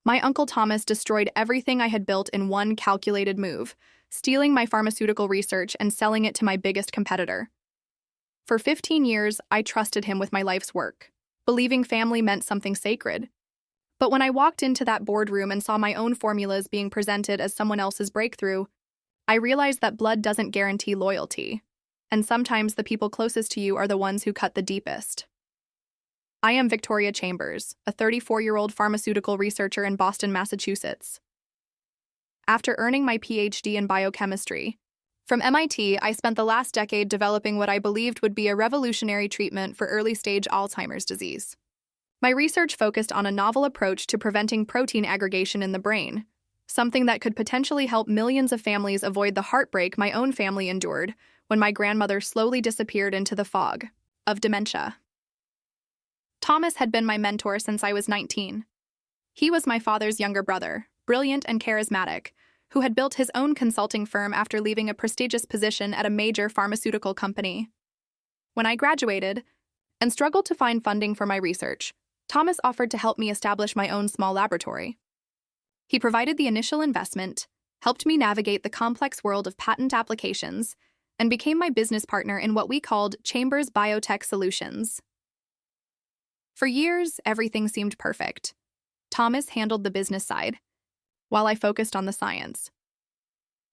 My Uncle Thomas destroyed everything I had built in one calculated move, stealing my pharmaceutical research and selling it to my biggest competitor. For 15 years, I trusted him with my life's work, believing family meant something sacred. But when I walked into that boardroom and saw my own formulas being presented as someone else's breakthrough, I realized that blood doesn't guarantee loyalty, and sometimes the people closest to you are the ones who cut the deepest. I am Victoria Chambers, a 34-year-old pharmaceutical researcher in Boston, Massachusetts. After earning my PhD in biochemistry from MIT, I spent the last decade developing what I believed would be a revolutionary treatment for early-stage Alzheimer's disease. My research focused on a novel approach to preventing protein aggregation in the brain, something that could potentially help millions of families avoid the heartbreak my own family endured when my grandmother slowly disappeared into the fog of dementia. Thomas had been my mentor since I was 19. He was my father's younger brother, brilliant and charismatic, who had built his own consulting firm after leaving a prestigious position at a major pharmaceutical company. When I graduated and struggled to find funding for my research, Thomas offered to help me establish my own small laboratory. He provided the initial investment, helped me navigate the complex world of patent applications, and became my business partner in what we called Chambers Biotech Solutions. For years, everything seemed perfect. Thomas handled the business side, while I focused on the science.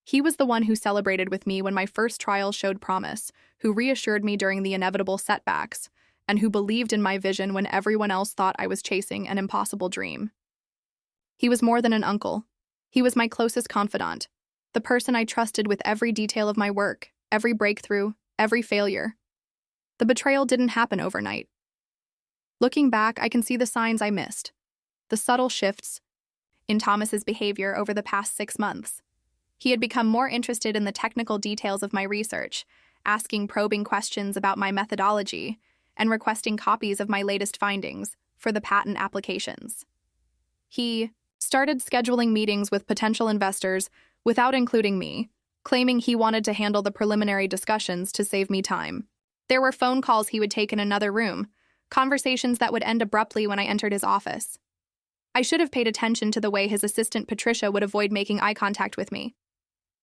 He was the one who celebrated with me when my first trial showed promise, who reassured me during the inevitable setbacks, and who believed in my vision when everyone else thought I was chasing an impossible dream. He was more than an uncle. He was my closest confidant, the person I trusted with every detail of my work, every breakthrough, every failure. The betrayal didn't happen overnight. Looking back, I can see the signs I missed, the subtle shifts in Thomas's behavior over the past 6 months. He had become more interested in the technical details of my research, asking probing questions about my methodology, and requesting copies of my latest findings for the patent applications. He started scheduling meetings with potential investors without including me, claiming he wanted to handle the preliminary discussions to save me time. There were phone calls he would take in another room, conversations that would end abruptly when I entered his office. I should have paid attention to the way his assistant Patricia would avoid making eye contact with me.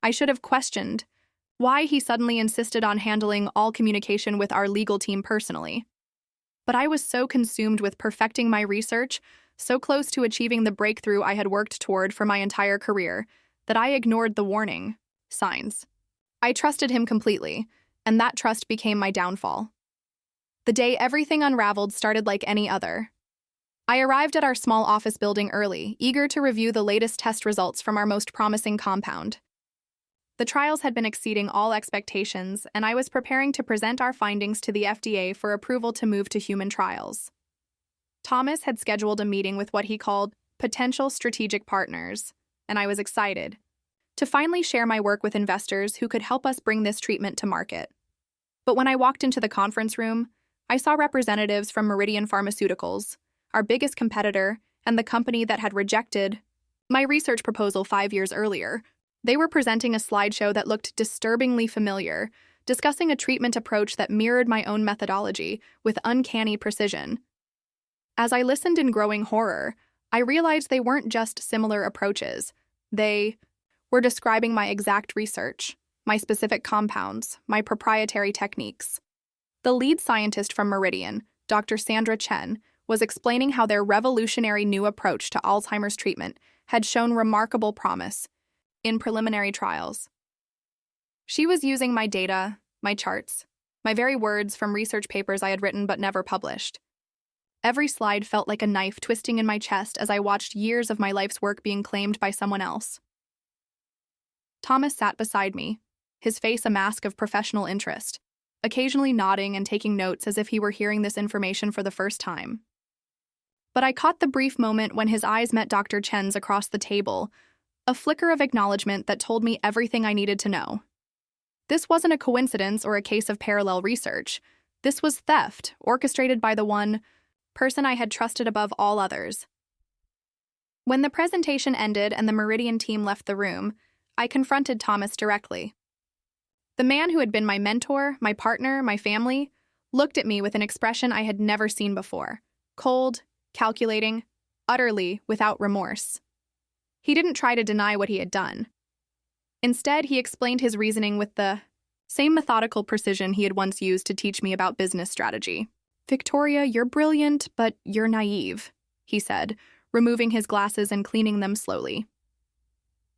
I should have questioned why he suddenly insisted on handling all communication with our legal team personally. But I was so consumed with perfecting my research, so close to achieving the breakthrough I had worked toward for my entire career, that I ignored the warning signs. I trusted him completely, and that trust became my downfall. The day everything unraveled started like any other. I arrived at our small office building early, eager to review the latest test results from our most promising compound. The trials had been exceeding all expectations, and I was preparing to present our findings to the FDA for approval to move to human trials. Thomas had scheduled a meeting with what he called potential strategic partners, and I was excited to finally share my work with investors who could help us bring this treatment to market. But when I walked into the conference room, I saw representatives from Meridian Pharmaceuticals, our biggest competitor, and the company that had rejected my research proposal 5 years earlier. They were presenting a slideshow that looked disturbingly familiar, discussing a treatment approach that mirrored my own methodology with uncanny precision. As I listened in growing horror, I realized they weren't just similar approaches. They were describing my exact research, my specific compounds, my proprietary techniques. The lead scientist from Meridian, Dr. Sandra Chen, was explaining how their revolutionary new approach to Alzheimer's treatment had shown remarkable promise in preliminary trials. She was using my data, my charts, my very words from research papers I had written but never published. Every slide felt like a knife twisting in my chest as I watched years of my life's work being claimed by someone else. Thomas sat beside me, his face a mask of professional interest, occasionally nodding and taking notes as if he were hearing this information for the first time. But I caught the brief moment when his eyes met Dr. Chen's across the table, a flicker of acknowledgement that told me everything I needed to know. This wasn't a coincidence or a case of parallel research. This was theft, orchestrated by the one person I had trusted above all others. When the presentation ended and the Meridian team left the room, I confronted Thomas directly. The man who had been my mentor, my partner, my family, looked at me with an expression I had never seen before. Cold, calculating, utterly without remorse. He didn't try to deny what he had done. Instead, he explained his reasoning with the same methodical precision he had once used to teach me about business strategy. "Victoria, you're brilliant, but you're naive," he said, removing his glasses and cleaning them slowly.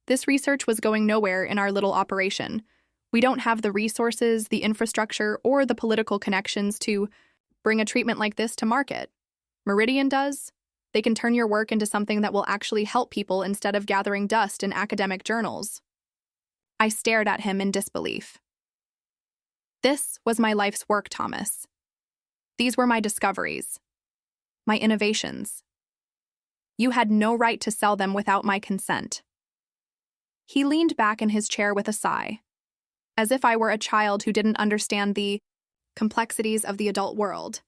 "This research was going nowhere in our little operation. We don't have the resources, the infrastructure, or the political connections to bring a treatment like this to market. Meridian does. They can turn your work into something that will actually help people instead of gathering dust in academic journals." I stared at him in disbelief. This was my life's work, Thomas. These were my discoveries, my innovations. You had no right to sell them without my consent. He leaned back in his chair with a sigh, as if I were a child who didn't understand the complexities of the adult world.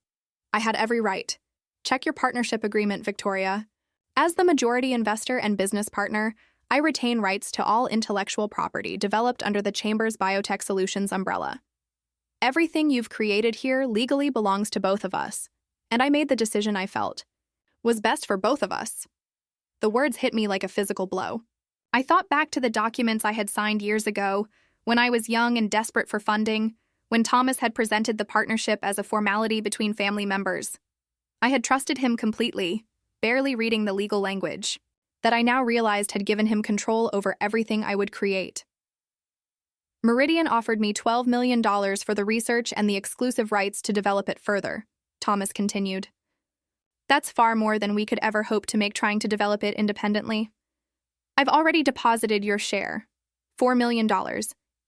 "I had every right. Check your partnership agreement, Victoria. As the majority investor and business partner, I retain rights to all intellectual property developed under the Chamber's Biotech Solutions umbrella. Everything you've created here legally belongs to both of us, and I made the decision I felt was best for both of us." The words hit me like a physical blow. I thought back to the documents I had signed years ago, when I was young and desperate for funding, when Thomas had presented the partnership as a formality between family members. I had trusted him completely, barely reading the legal language, that I now realized had given him control over everything I would create. "Meridian offered me $12 million for the research and the exclusive rights to develop it further," Thomas continued. "That's far more than we could ever hope to make trying to develop it independently. I've already deposited your share, $4 million,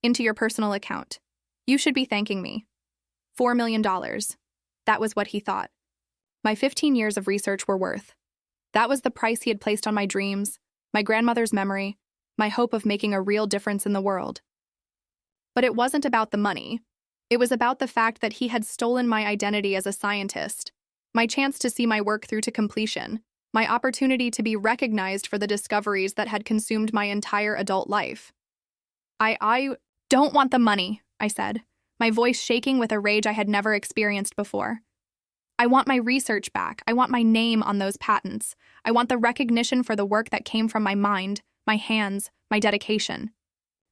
into your personal account. You should be thanking me." $4 million. That was what he thought my 15 years of research were worth. That was the price he had placed on my dreams, my grandmother's memory, my hope of making a real difference in the world. But it wasn't about the money. It was about the fact that he had stolen my identity as a scientist, my chance to see my work through to completion, my opportunity to be recognized for the discoveries that had consumed my entire adult life. I don't want the money," I said, my voice shaking with a rage I had never experienced before. "I want my research back. I want my name on those patents. I want the recognition for the work that came from my mind, my hands, my dedication."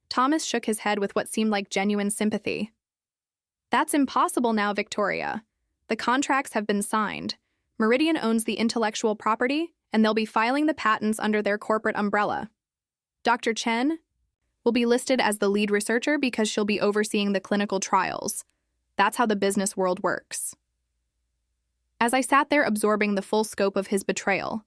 Thomas shook his head with what seemed like genuine sympathy. "That's impossible now, Victoria. The contracts have been signed. Meridian owns the intellectual property, and they'll be filing the patents under their corporate umbrella. Dr. Chen will be listed as the lead researcher because she'll be overseeing the clinical trials. That's how the business world works." As I sat there absorbing the full scope of his betrayal,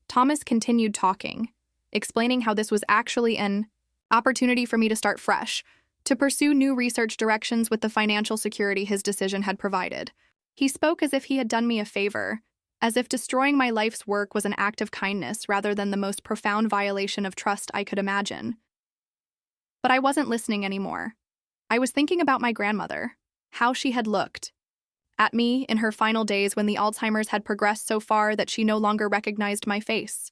Thomas continued talking, explaining how this was actually an opportunity for me to start fresh, to pursue new research directions with the financial security his decision had provided. He spoke as if he had done me a favor, as if destroying my life's work was an act of kindness rather than the most profound violation of trust I could imagine. But I wasn't listening anymore. I was thinking about my grandmother, how she had looked at me in her final days when the Alzheimer's had progressed so far that she no longer recognized my face.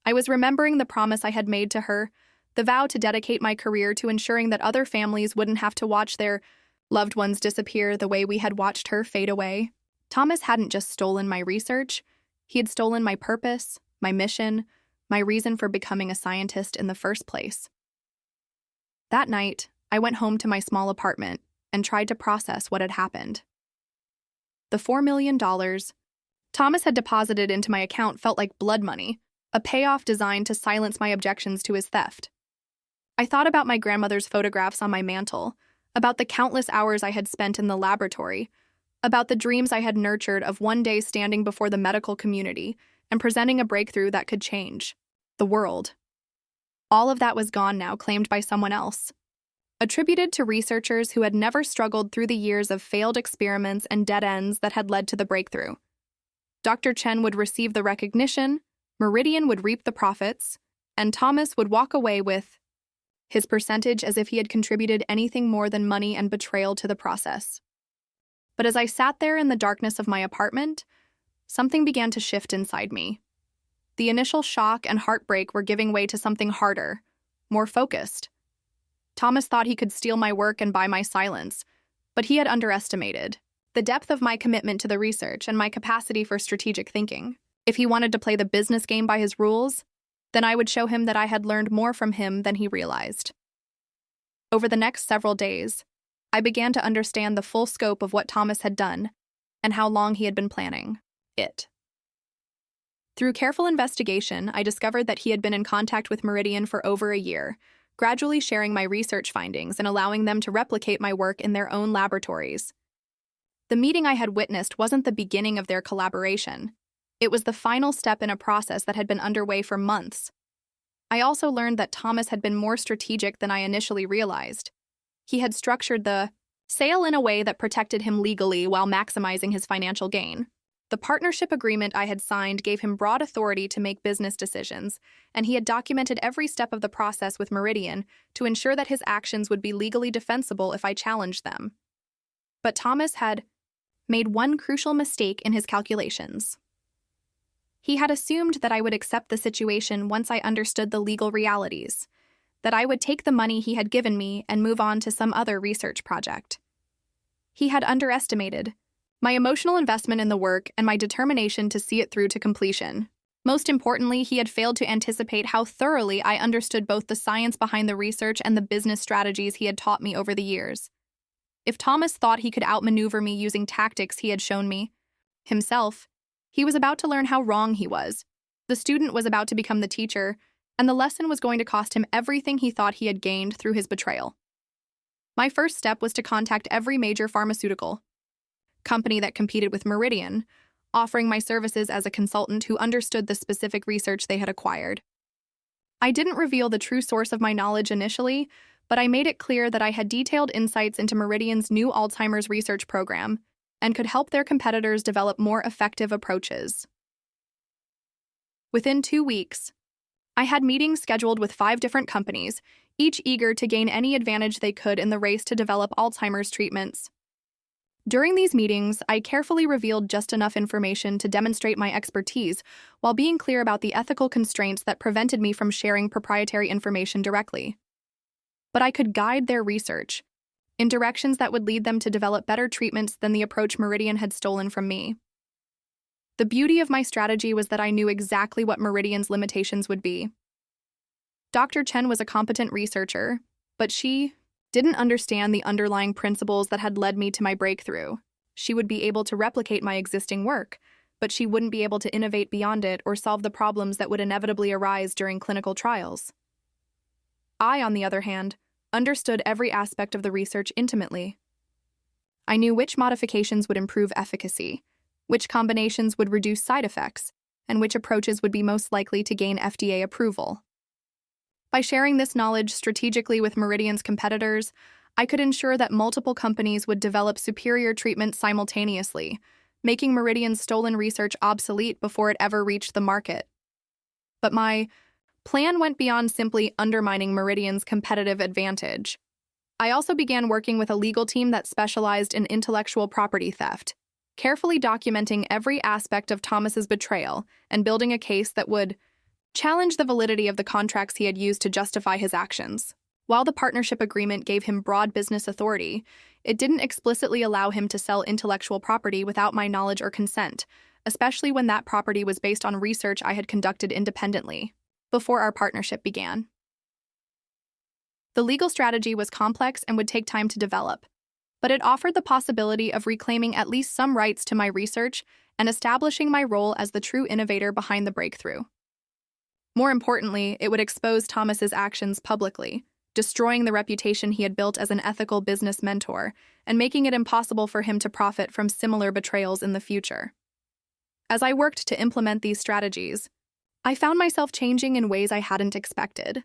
I was remembering the promise I had made to her, the vow to dedicate my career to ensuring that other families wouldn't have to watch their loved ones disappear the way we had watched her fade away. Thomas hadn't just stolen my research, he had stolen my purpose, my mission, my reason for becoming a scientist in the first place. That night, I went home to my small apartment and tried to process what had happened. The $4 million Thomas had deposited into my account felt like blood money, a payoff designed to silence my objections to his theft. I thought about my grandmother's photographs on my mantle, about the countless hours I had spent in the laboratory, about the dreams I had nurtured of one day standing before the medical community and presenting a breakthrough that could change the world. All of that was gone now, claimed by someone else, attributed to researchers who had never struggled through the years of failed experiments and dead ends that had led to the breakthrough. Dr. Chen would receive the recognition, Meridian would reap the profits, and Thomas would walk away with his percentage as if he had contributed anything more than money and betrayal to the process. But as I sat there in the darkness of my apartment, something began to shift inside me. The initial shock and heartbreak were giving way to something harder, more focused. Thomas thought he could steal my work and buy my silence, but he had underestimated the depth of my commitment to the research and my capacity for strategic thinking. If he wanted to play the business game by his rules, then I would show him that I had learned more from him than he realized. Over the next several days, I began to understand the full scope of what Thomas had done and how long he had been planning it. Through careful investigation, I discovered that he had been in contact with Meridian for over a year, gradually sharing my research findings and allowing them to replicate my work in their own laboratories. The meeting I had witnessed wasn't the beginning of their collaboration. It was the final step in a process that had been underway for months. I also learned that Thomas had been more strategic than I initially realized. He had structured the sale in a way that protected him legally while maximizing his financial gain. The partnership agreement I had signed gave him broad authority to make business decisions, and he had documented every step of the process with Meridian to ensure that his actions would be legally defensible if I challenged them. But Thomas had made one crucial mistake in his calculations. He had assumed that I would accept the situation once I understood the legal realities, that I would take the money he had given me and move on to some other research project. He had underestimated my emotional investment in the work and my determination to see it through to completion. Most importantly, he had failed to anticipate how thoroughly I understood both the science behind the research and the business strategies he had taught me over the years. If Thomas thought he could outmaneuver me using tactics he had shown me himself, he was about to learn how wrong he was. The student was about to become the teacher, and the lesson was going to cost him everything he thought he had gained through his betrayal. My first step was to contact every major pharmaceutical company that competed with Meridian, offering my services as a consultant who understood the specific research they had acquired. I didn't reveal the true source of my knowledge initially, but I made it clear that I had detailed insights into Meridian's new Alzheimer's research program and could help their competitors develop more effective approaches. Within 2 weeks, I had meetings scheduled with 5 different companies, each eager to gain any advantage they could in the race to develop Alzheimer's treatments. During these meetings, I carefully revealed just enough information to demonstrate my expertise while being clear about the ethical constraints that prevented me from sharing proprietary information directly. But I could guide their research in directions that would lead them to develop better treatments than the approach Meridian had stolen from me. The beauty of my strategy was that I knew exactly what Meridian's limitations would be. Dr. Chen was a competent researcher, but she didn't understand the underlying principles that had led me to my breakthrough. She would be able to replicate my existing work, but she wouldn't be able to innovate beyond it or solve the problems that would inevitably arise during clinical trials. I, on the other hand, understood every aspect of the research intimately. I knew which modifications would improve efficacy, which combinations would reduce side effects, and which approaches would be most likely to gain FDA approval. By sharing this knowledge strategically with Meridian's competitors, I could ensure that multiple companies would develop superior treatments simultaneously, making Meridian's stolen research obsolete before it ever reached the market. But my plan went beyond simply undermining Meridian's competitive advantage. I also began working with a legal team that specialized in intellectual property theft, carefully documenting every aspect of Thomas's betrayal and building a case that would challenge the validity of the contracts he had used to justify his actions. While the partnership agreement gave him broad business authority, it didn't explicitly allow him to sell intellectual property without my knowledge or consent, especially when that property was based on research I had conducted independently before our partnership began. The legal strategy was complex and would take time to develop, but it offered the possibility of reclaiming at least some rights to my research and establishing my role as the true innovator behind the breakthrough. More importantly, it would expose Thomas's actions publicly, destroying the reputation he had built as an ethical business mentor and making it impossible for him to profit from similar betrayals in the future. As I worked to implement these strategies, I found myself changing in ways I hadn't expected.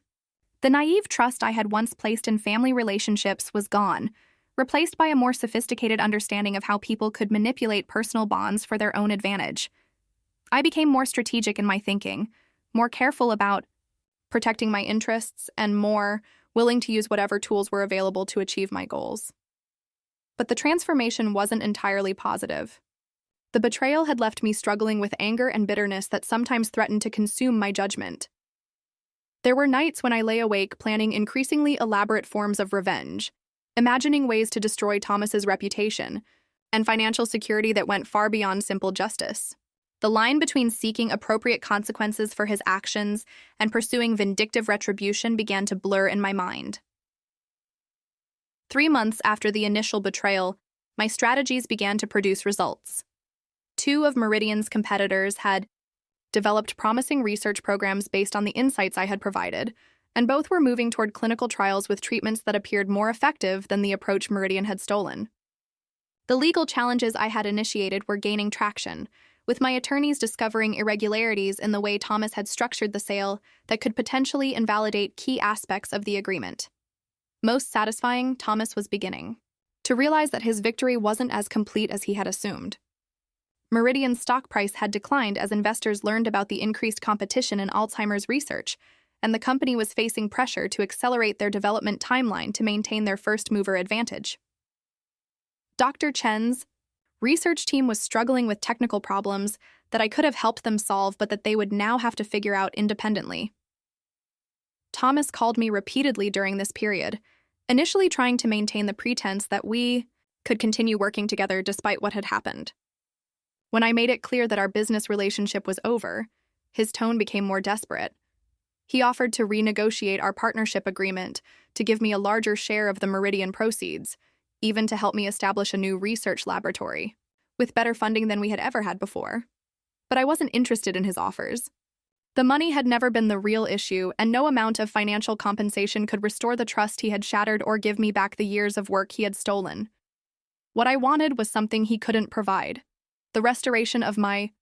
The naive trust I had once placed in family relationships was gone, replaced by a more sophisticated understanding of how people could manipulate personal bonds for their own advantage. I became more strategic in my thinking, more careful about protecting my interests, and more willing to use whatever tools were available to achieve my goals. But the transformation wasn't entirely positive. The betrayal had left me struggling with anger and bitterness that sometimes threatened to consume my judgment. There were nights when I lay awake planning increasingly elaborate forms of revenge, imagining ways to destroy Thomas's reputation and financial security that went far beyond simple justice. The line between seeking appropriate consequences for his actions and pursuing vindictive retribution began to blur in my mind. 3 months after the initial betrayal, my strategies began to produce results. 2 of Meridian's competitors had developed promising research programs based on the insights I had provided, and both were moving toward clinical trials with treatments that appeared more effective than the approach Meridian had stolen. The legal challenges I had initiated were gaining traction, with my attorneys discovering irregularities in the way Thomas had structured the sale that could potentially invalidate key aspects of the agreement. Most satisfying, Thomas was beginning to realize that his victory wasn't as complete as he had assumed. Meridian's stock price had declined as investors learned about the increased competition in Alzheimer's research, and the company was facing pressure to accelerate their development timeline to maintain their first-mover advantage. Dr. Chen's research team was struggling with technical problems that I could have helped them solve, but that they would now have to figure out independently. Thomas called me repeatedly during this period, initially trying to maintain the pretense that we could continue working together despite what had happened. When I made it clear that our business relationship was over, his tone became more desperate. He offered to renegotiate our partnership agreement to give me a larger share of the Meridian proceeds, even to help me establish a new research laboratory, with better funding than we had ever had before. But I wasn't interested in his offers. The money had never been the real issue, and no amount of financial compensation could restore the trust he had shattered or give me back the years of work he had stolen. What I wanted was something he couldn't provide: the restoration of my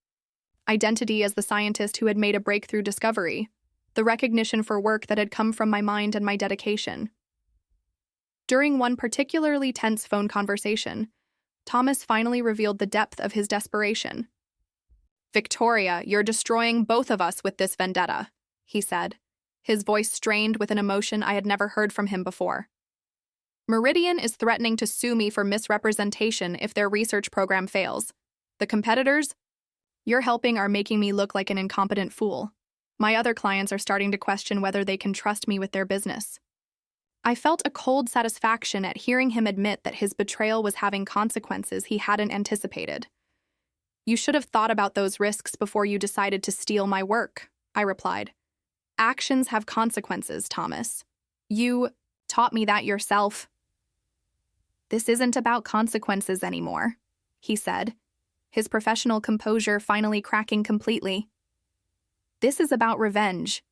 identity as the scientist who had made a breakthrough discovery, the recognition for work that had come from my mind and my dedication. During one particularly tense phone conversation, Thomas finally revealed the depth of his desperation. "Victoria, you're destroying both of us with this vendetta," he said, his voice strained with an emotion I had never heard from him before. "Meridian is threatening to sue me for misrepresentation if their research program fails. The competitors you're helping are making me look like an incompetent fool. My other clients are starting to question whether they can trust me with their business." I felt a cold satisfaction at hearing him admit that his betrayal was having consequences he hadn't anticipated. "You should have thought about those risks before you decided to steal my work," I replied. "Actions have consequences, Thomas. You taught me that yourself." "This isn't about consequences anymore," he said, his professional composure finally cracking completely. "This is about revenge.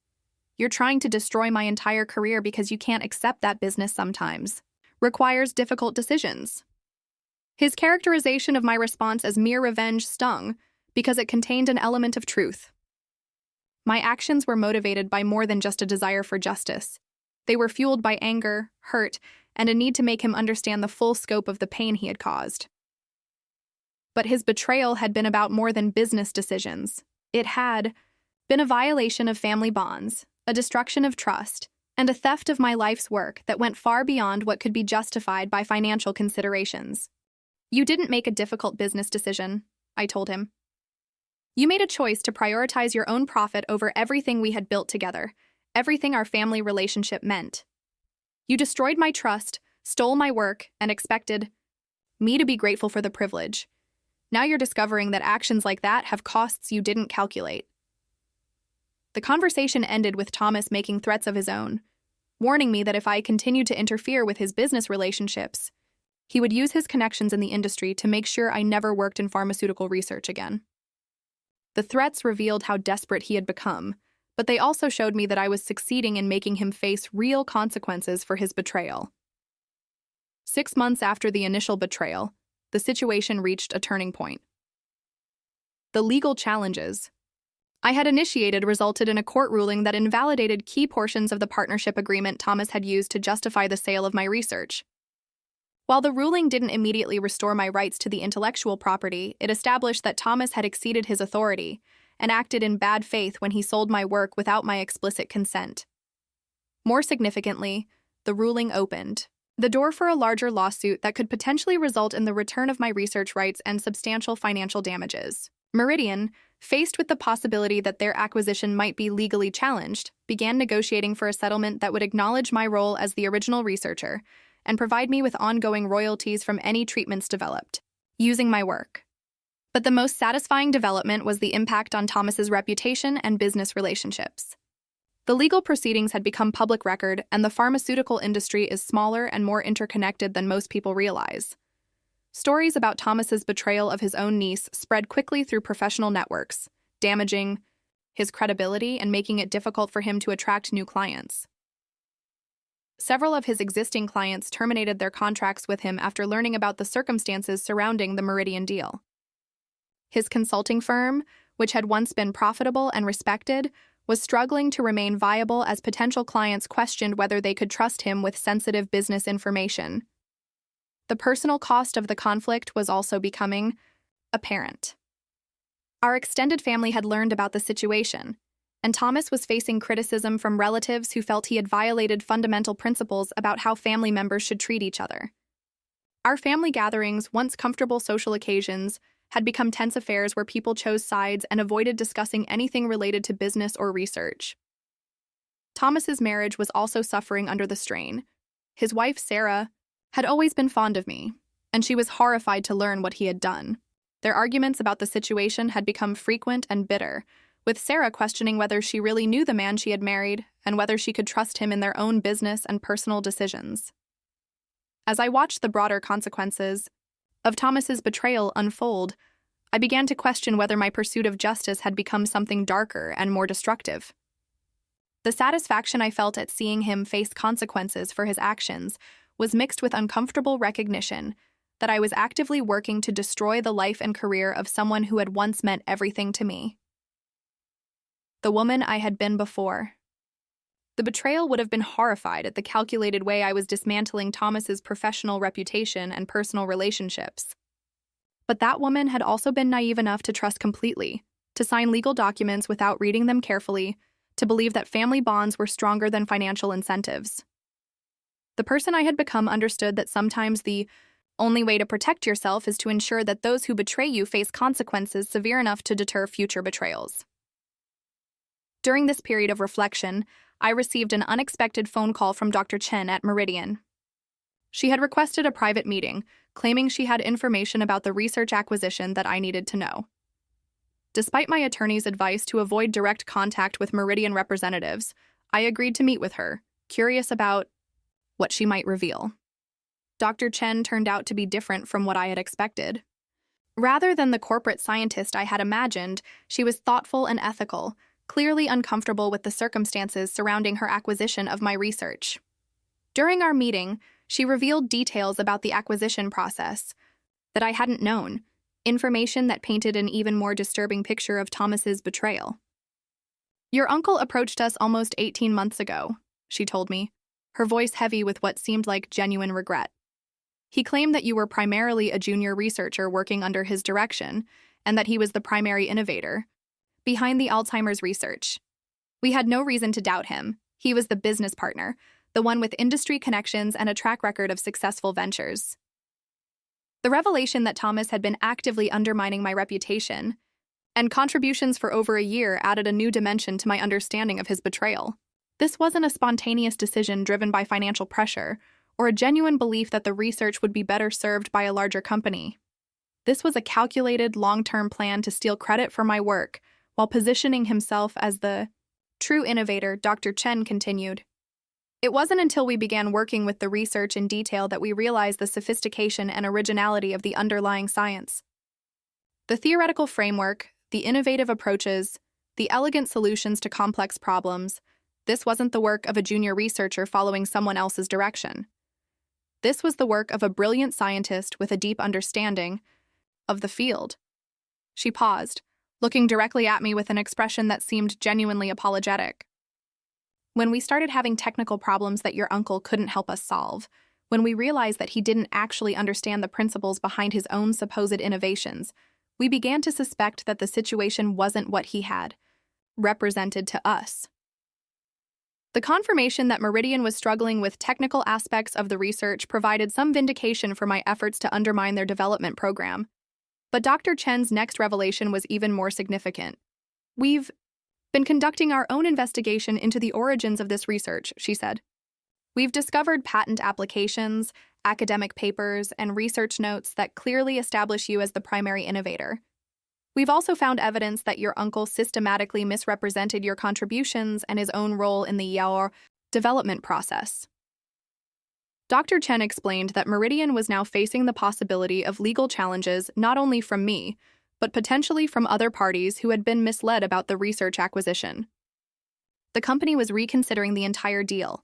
You're trying to destroy my entire career because you can't accept that business sometimes requires difficult decisions." His characterization of my response as mere revenge stung because it contained an element of truth. My actions were motivated by more than just a desire for justice. They were fueled by anger, hurt, and a need to make him understand the full scope of the pain he had caused. But his betrayal had been about more than business decisions. It had been a violation of family bonds, a destruction of trust, and a theft of my life's work that went far beyond what could be justified by financial considerations. "You didn't make a difficult business decision," I told him. "You made a choice to prioritize your own profit over everything we had built together, everything our family relationship meant. You destroyed my trust, stole my work, and expected me to be grateful for the privilege. Now you're discovering that actions like that have costs you didn't calculate." The conversation ended with Thomas making threats of his own, warning me that if I continued to interfere with his business relationships, he would use his connections in the industry to make sure I never worked in pharmaceutical research again. The threats revealed how desperate he had become, but they also showed me that I was succeeding in making him face real consequences for his betrayal. 6 months after the initial betrayal, the situation reached a turning point. The legal challenges I had initiated resulted in a court ruling that invalidated key portions of the partnership agreement Thomas had used to justify the sale of my research. While the ruling didn't immediately restore my rights to the intellectual property, it established that Thomas had exceeded his authority and acted in bad faith when he sold my work without my explicit consent. More significantly, the ruling opened the door for a larger lawsuit that could potentially result in the return of my research rights and substantial financial damages. Meridian, faced with the possibility that their acquisition might be legally challenged, began negotiating for a settlement that would acknowledge my role as the original researcher and provide me with ongoing royalties from any treatments developed using my work. But the most satisfying development was the impact on Thomas's reputation and business relationships. The legal proceedings had become public record, and the pharmaceutical industry is smaller and more interconnected than most people realize. Stories about Thomas's betrayal of his own niece spread quickly through professional networks, damaging his credibility and making it difficult for him to attract new clients. Several of his existing clients terminated their contracts with him after learning about the circumstances surrounding the Meridian deal. His consulting firm, which had once been profitable and respected, was struggling to remain viable as potential clients questioned whether they could trust him with sensitive business information. The personal cost of the conflict was also becoming apparent. Our extended family had learned about the situation, and Thomas was facing criticism from relatives who felt he had violated fundamental principles about how family members should treat each other. Our family gatherings, once comfortable social occasions, had become tense affairs where people chose sides and avoided discussing anything related to business or research. Thomas's marriage was also suffering under the strain. His wife, Sarah, had always been fond of me, and she was horrified to learn what he had done. Their arguments about the situation had become frequent and bitter, with Sarah questioning whether she really knew the man she had married and whether she could trust him in their own business and personal decisions. As I watched the broader consequences of Thomas's betrayal unfold, I began to question whether my pursuit of justice had become something darker and more destructive. The satisfaction I felt at seeing him face consequences for his actions was mixed with uncomfortable recognition that I was actively working to destroy the life and career of someone who had once meant everything to me. The woman I had been before. The betrayal would have been horrified at the calculated way I was dismantling Thomas's professional reputation and personal relationships. But that woman had also been naive enough to trust completely, to sign legal documents without reading them carefully, to believe that family bonds were stronger than financial incentives. The person I had become understood that sometimes the only way to protect yourself is to ensure that those who betray you face consequences severe enough to deter future betrayals. During this period of reflection, I received an unexpected phone call from Dr. Chen at Meridian. She had requested a private meeting, claiming she had information about the research acquisition that I needed to know. Despite my attorney's advice to avoid direct contact with Meridian representatives, I agreed to meet with her, curious about what she might reveal. Dr. Chen turned out to be different from what I had expected. Rather than the corporate scientist I had imagined, she was thoughtful and ethical, clearly uncomfortable with the circumstances surrounding her acquisition of my research. During our meeting, she revealed details about the acquisition process that I hadn't known, information that painted an even more disturbing picture of Thomas's betrayal. "Your uncle approached us almost 18 months ago," she told me, her voice heavy with what seemed like genuine regret. "He claimed that you were primarily a junior researcher working under his direction, and that he was the primary innovator behind the Alzheimer's research. We had no reason to doubt him. He was the business partner, the one with industry connections and a track record of successful ventures." The revelation that Thomas had been actively undermining my reputation and contributions for over a year added a new dimension to my understanding of his betrayal. This wasn't a spontaneous decision driven by financial pressure or a genuine belief that the research would be better served by a larger company. This was a calculated, long-term plan to steal credit for my work while positioning himself as the true innovator, Dr. Chen continued. "It wasn't until we began working with the research in detail that we realized the sophistication and originality of the underlying science. The theoretical framework, the innovative approaches, the elegant solutions to complex problems, this wasn't the work of a junior researcher following someone else's direction. This was the work of a brilliant scientist with a deep understanding of the field." She paused, looking directly at me with an expression that seemed genuinely apologetic. "When we started having technical problems that your uncle couldn't help us solve, when we realized that he didn't actually understand the principles behind his own supposed innovations, we began to suspect that the situation wasn't what he had represented to us." The confirmation that Meridian was struggling with technical aspects of the research provided some vindication for my efforts to undermine their development program. But Dr. Chen's next revelation was even more significant. "We've been conducting our own investigation into the origins of this research," she said. "We've discovered patent applications, academic papers, and research notes that clearly establish you as the primary innovator. We've also found evidence that your uncle systematically misrepresented your contributions and his own role in the your development process. Dr. Chen explained that Meridian was now facing the possibility of legal challenges not only from me, but potentially from other parties who had been misled about the research acquisition. The company was reconsidering the entire deal,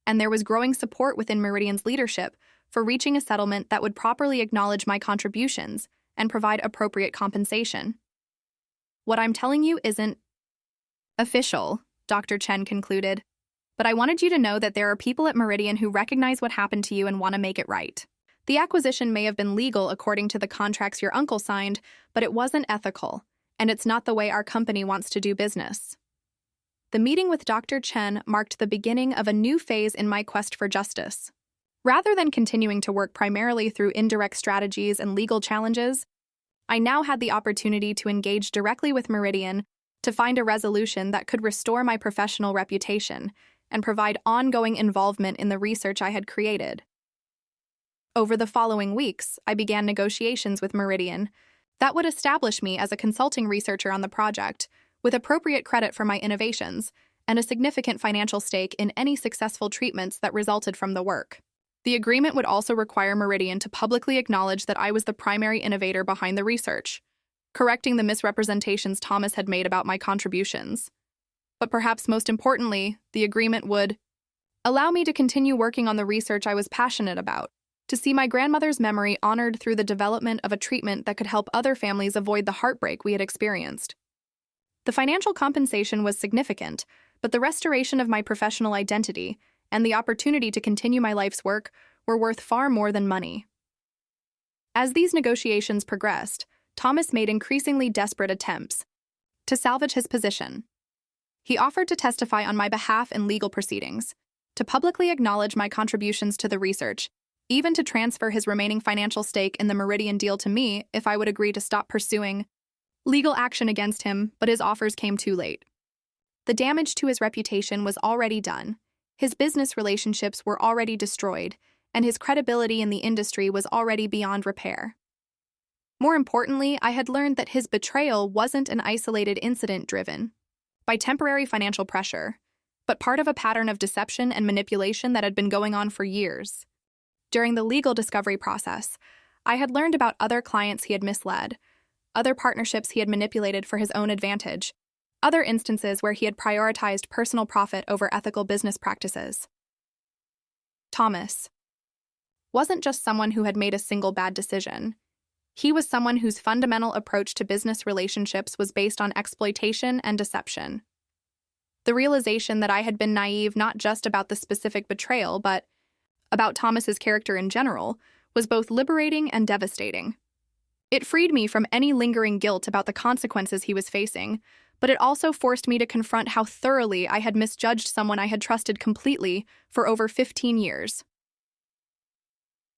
and there was growing support within Meridian's leadership for reaching a settlement that would properly acknowledge my contributions and provide appropriate compensation. What I'm telling you isn't official, Dr. Chen concluded, but I wanted you to know that there are people at Meridian who recognize what happened to you and want to make it right. The acquisition may have been legal according to the contracts your uncle signed, but it wasn't ethical, and it's not the way our company wants to do business. The meeting with Dr. Chen marked the beginning of a new phase in my quest for justice. Rather than continuing to work primarily through indirect strategies and legal challenges, I now had the opportunity to engage directly with Meridian to find a resolution that could restore my professional reputation and provide ongoing involvement in the research I had created. Over the following weeks, I began negotiations with Meridian that would establish me as a consulting researcher on the project, with appropriate credit for my innovations and a significant financial stake in any successful treatments that resulted from the work. The agreement would also require Meridian to publicly acknowledge that I was the primary innovator behind the research, correcting the misrepresentations Thomas had made about my contributions. But perhaps most importantly, the agreement would allow me to continue working on the research I was passionate about, to see my grandmother's memory honored through the development of a treatment that could help other families avoid the heartbreak we had experienced. The financial compensation was significant, but the restoration of my professional identity and the opportunity to continue my life's work were worth far more than money. As these negotiations progressed, Thomas made increasingly desperate attempts to salvage his position. He offered to testify on my behalf in legal proceedings, to publicly acknowledge my contributions to the research, even to transfer his remaining financial stake in the Meridian deal to me if I would agree to stop pursuing legal action against him, but his offers came too late. The damage to his reputation was already done. His business relationships were already destroyed, and his credibility in the industry was already beyond repair. More importantly, I had learned that his betrayal wasn't an isolated incident driven by temporary financial pressure, but part of a pattern of deception and manipulation that had been going on for years. During the legal discovery process, I had learned about other clients he had misled, other partnerships he had manipulated for his own advantage, other instances where he had prioritized personal profit over ethical business practices. Thomas wasn't just someone who had made a single bad decision. He was someone whose fundamental approach to business relationships was based on exploitation and deception. The realization that I had been naive not just about the specific betrayal, but about Thomas's character in general, was both liberating and devastating. It freed me from any lingering guilt about the consequences he was facing, but it also forced me to confront how thoroughly I had misjudged someone I had trusted completely for over 15 years.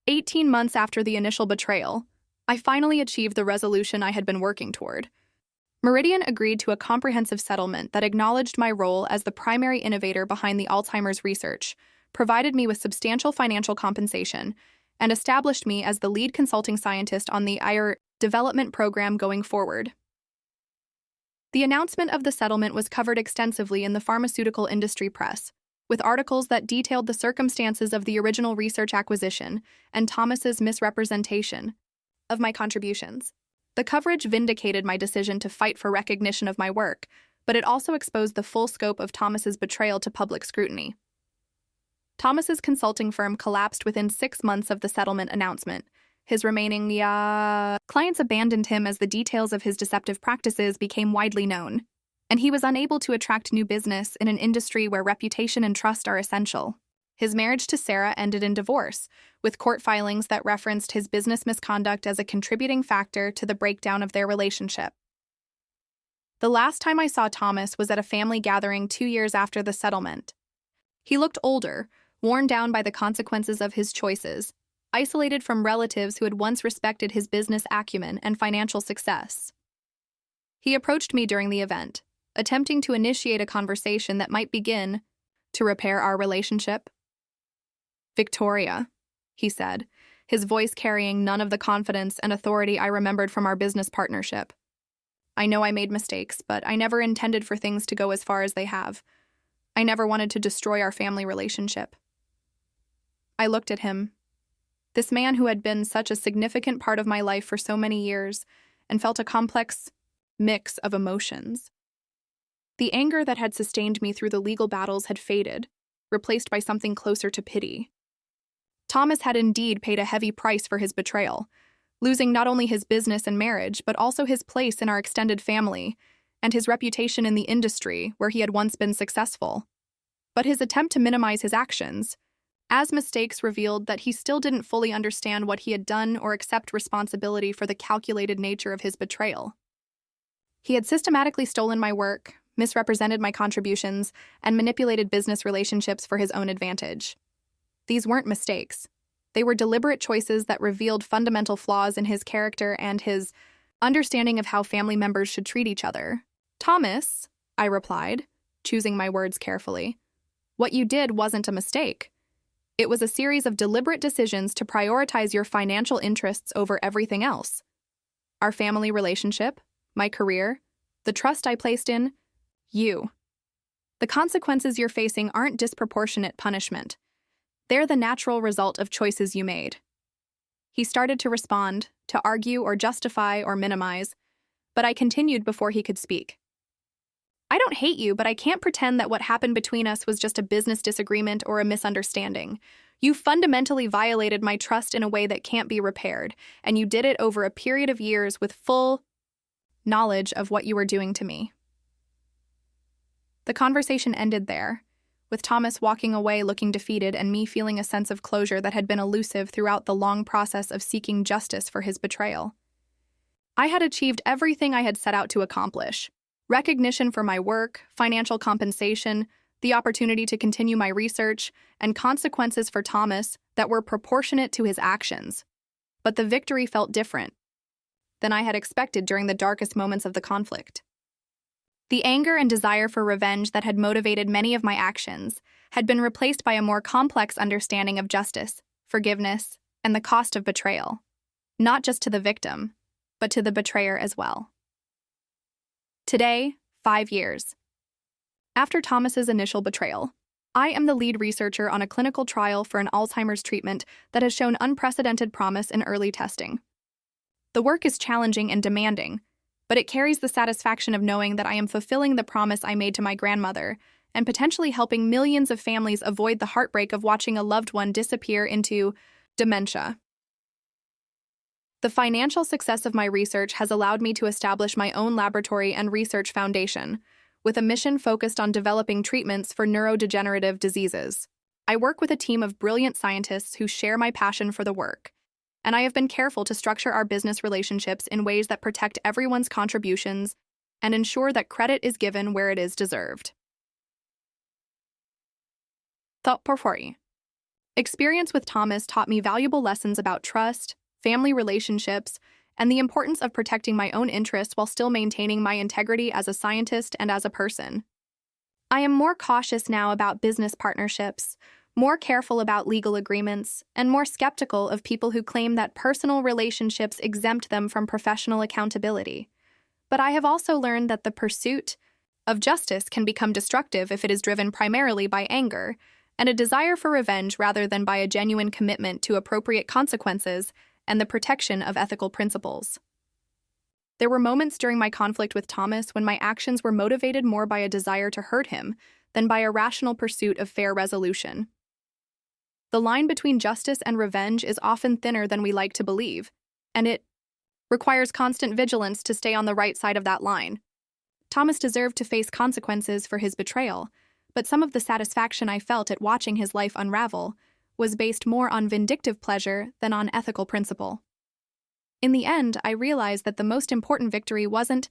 18 months after the initial betrayal, I finally achieved the resolution I had been working toward. Meridian agreed to a comprehensive settlement that acknowledged my role as the primary innovator behind the Alzheimer's research, provided me with substantial financial compensation, and established me as the lead consulting scientist on the IR development program going forward. The announcement of the settlement was covered extensively in the pharmaceutical industry press, with articles that detailed the circumstances of the original research acquisition and Thomas's misrepresentation of my contributions. The coverage vindicated my decision to fight for recognition of my work, but it also exposed the full scope of Thomas's betrayal to public scrutiny. Thomas's consulting firm collapsed within 6 months of the settlement announcement. His remaining clients abandoned him as the details of his deceptive practices became widely known, and he was unable to attract new business in an industry where reputation and trust are essential. His marriage to Sarah ended in divorce, with court filings that referenced his business misconduct as a contributing factor to the breakdown of their relationship. The last time I saw Thomas was at a family gathering 2 years after the settlement. He looked older, worn down by the consequences of his choices, isolated from relatives who had once respected his business acumen and financial success. He approached me during the event, attempting to initiate a conversation that might begin to repair our relationship. "Victoria," he said, his voice carrying none of the confidence and authority I remembered from our business partnership. I know I made mistakes, but I never intended for things to go as far as they have. I never wanted to destroy our family relationship." I looked at him, this man who had been such a significant part of my life for so many years, and felt a complex mix of emotions. The anger that had sustained me through the legal battles had faded, replaced by something closer to pity. Thomas had indeed paid a heavy price for his betrayal, losing not only his business and marriage, but also his place in our extended family and his reputation in the industry where he had once been successful. But his attempt to minimize his actions, as mistakes revealed that he still didn't fully understand what he had done or accept responsibility for the calculated nature of his betrayal. He had systematically stolen my work, misrepresented my contributions, and manipulated business relationships for his own advantage. These weren't mistakes. They were deliberate choices that revealed fundamental flaws in his character and his understanding of how family members should treat each other. "Thomas," I replied, choosing my words carefully, "what you did wasn't a mistake. It was a series of deliberate decisions to prioritize your financial interests over everything else. Our family relationship, my career, the trust I placed in you. The consequences you're facing aren't disproportionate punishment. They're the natural result of choices you made." He started to respond, to argue or justify or minimize, but I continued before he could speak. "I don't hate you, but I can't pretend that what happened between us was just a business disagreement or a misunderstanding. You fundamentally violated my trust in a way that can't be repaired, and you did it over a period of years with full knowledge of what you were doing to me." The conversation ended there, with Thomas walking away looking defeated and me feeling a sense of closure that had been elusive throughout the long process of seeking justice for his betrayal. I had achieved everything I had set out to accomplish: recognition for my work, financial compensation, the opportunity to continue my research, and consequences for Thomas that were proportionate to his actions. But the victory felt different than I had expected during the darkest moments of the conflict. The anger and desire for revenge that had motivated many of my actions had been replaced by a more complex understanding of justice, forgiveness, and the cost of betrayal, not just to the victim, but to the betrayer as well. Today, 5 years after Thomas's initial betrayal, I am the lead researcher on a clinical trial for an Alzheimer's treatment that has shown unprecedented promise in early testing. The work is challenging and demanding, but it carries the satisfaction of knowing that I am fulfilling the promise I made to my grandmother and potentially helping millions of families avoid the heartbreak of watching a loved one disappear into dementia. The financial success of my research has allowed me to establish my own laboratory and research foundation, with a mission focused on developing treatments for neurodegenerative diseases. I work with a team of brilliant scientists who share my passion for the work, and I have been careful to structure our business relationships in ways that protect everyone's contributions and ensure that credit is given where it is deserved. Thought proprietary. Experience with Thomas taught me valuable lessons about trust, family relationships, and the importance of protecting my own interests while still maintaining my integrity as a scientist and as a person. I am more cautious now about business partnerships, more careful about legal agreements, and more skeptical of people who claim that personal relationships exempt them from professional accountability. But I have also learned that the pursuit of justice can become destructive if it is driven primarily by anger and a desire for revenge rather than by a genuine commitment to appropriate consequences and the protection of ethical principles. There were moments during my conflict with Thomas when my actions were motivated more by a desire to hurt him than by a rational pursuit of fair resolution. The line between justice and revenge is often thinner than we like to believe, and it requires constant vigilance to stay on the right side of that line. Thomas deserved to face consequences for his betrayal, but some of the satisfaction I felt at watching his life unravel was based more on vindictive pleasure than on ethical principle. In the end, I realized that the most important victory wasn't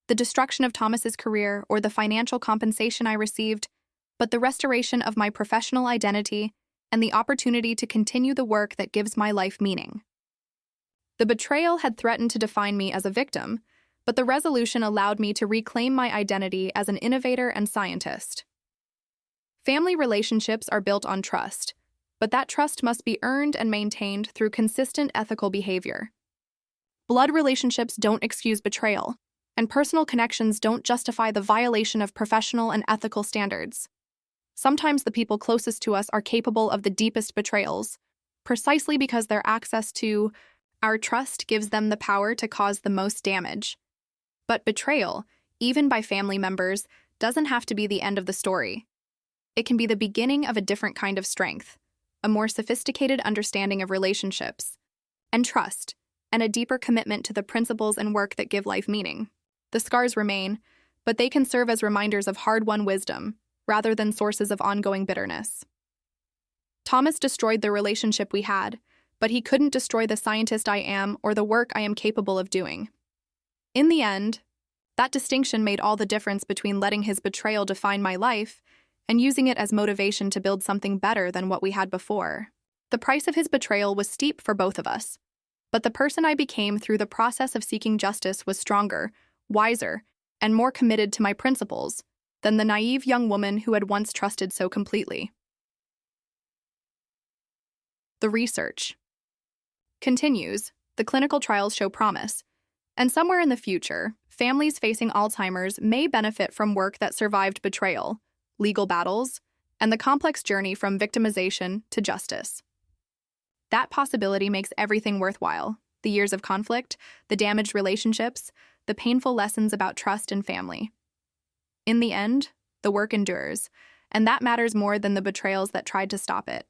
the destruction of Thomas's career or the financial compensation I received, but the restoration of my professional identity and the opportunity to continue the work that gives my life meaning. The betrayal had threatened to define me as a victim, but the resolution allowed me to reclaim my identity as an innovator and scientist. Family relationships are built on trust, but that trust must be earned and maintained through consistent ethical behavior. Blood relationships don't excuse betrayal, and personal connections don't justify the violation of professional and ethical standards. Sometimes the people closest to us are capable of the deepest betrayals, precisely because their access to our trust gives them the power to cause the most damage. But betrayal, even by family members, doesn't have to be the end of the story. It can be the beginning of a different kind of strength, a more sophisticated understanding of relationships, and trust, and a deeper commitment to the principles and work that give life meaning. The scars remain, but they can serve as reminders of hard-won wisdom, rather than sources of ongoing bitterness. Thomas destroyed the relationship we had, but he couldn't destroy the scientist I am or the work I am capable of doing. In the end, that distinction made all the difference between letting his betrayal define my life and using it as motivation to build something better than what we had before. The price of his betrayal was steep for both of us, but the person I became through the process of seeking justice was stronger, wiser, and more committed to my principles than the naive young woman who had once trusted so completely. The research continues. The clinical trials show promise, and somewhere in the future, families facing Alzheimer's may benefit from work that survived betrayal, legal battles, and the complex journey from victimization to justice. That possibility makes everything worthwhile: the years of conflict, the damaged relationships, the painful lessons about trust and family. In the end, the work endures, and that matters more than the betrayals that tried to stop it.